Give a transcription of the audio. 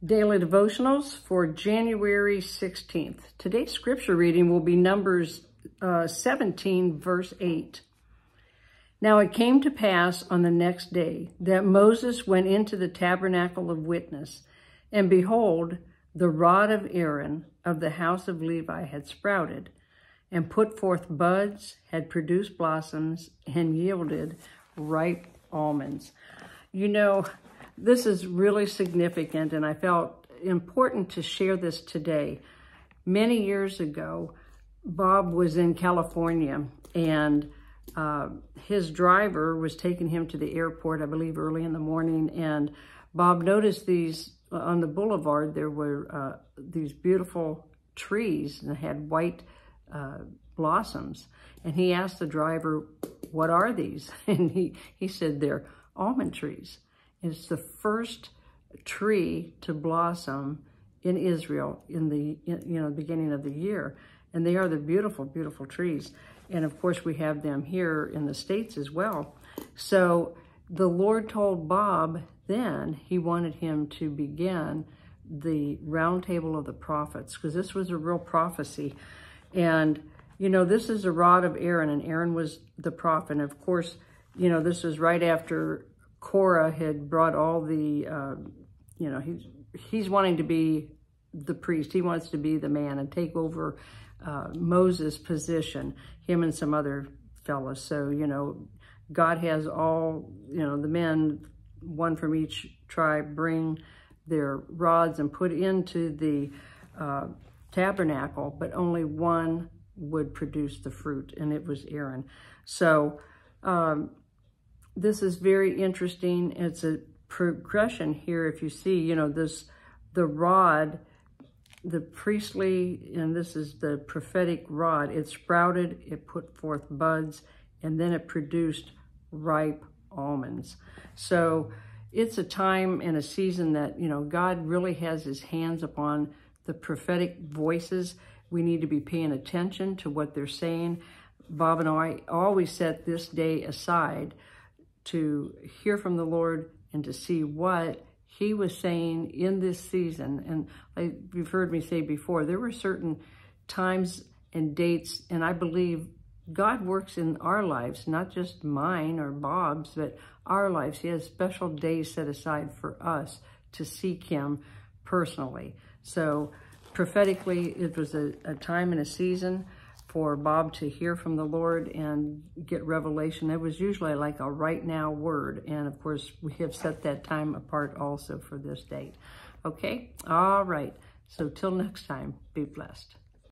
Daily Devotionals for January 16th. Today's scripture reading will be Numbers 17, verse 8. Now it came to pass on the next day that Moses went into the tabernacle of witness, and behold, the rod of Aaron of the house of Levi had sprouted, and put forth buds, had produced blossoms, and yielded ripe almonds. You know, this is really significant, and I felt important to share this today. Many years ago, Bob was in California, and his driver was taking him to the airport, I believe early in the morning, and Bob noticed these, on the boulevard, there were these beautiful trees, and they had white blossoms. And he asked the driver, "What are these?" And he said, "They're almond trees." It's the first tree to blossom in Israel in the beginning of the year. And they are the beautiful, beautiful trees. And of course, we have them here in the States as well. So the Lord told Bob then he wanted him to begin the round table of the prophets, because this was a real prophecy. And, you know, this is a rod of Aaron, and Aaron was the prophet. And of course, you know, this was right after Korah had brought all the, he's wanting to be the priest. He wants to be the man and take over Moses' position, him and some other fellas. So, you know, God has all, the men, one from each tribe, bring their rods and put into the tabernacle, but only one would produce the fruit, and it was Aaron. So, this is very interesting. It's a progression here. If you see, the rod, the priestly, and this is the prophetic rod, it sprouted, it put forth buds, and then it produced ripe almonds. So it's a time and a season that, God really has his hands upon the prophetic voices. We need to be paying attention to what they're saying. Bob and I always set this day aside to hear from the Lord and to see what he was saying in this season. And you've heard me say before, there were certain times and dates, and I believe God works in our lives, not just mine or Bob's, but our lives. He has special days set aside for us to seek him personally. So prophetically, it was a time and a season for Bob to hear from the Lord and get revelation. It was usually like a right now word. And of course, we have set that time apart also for this date. Okay? All right. So till next time, be blessed.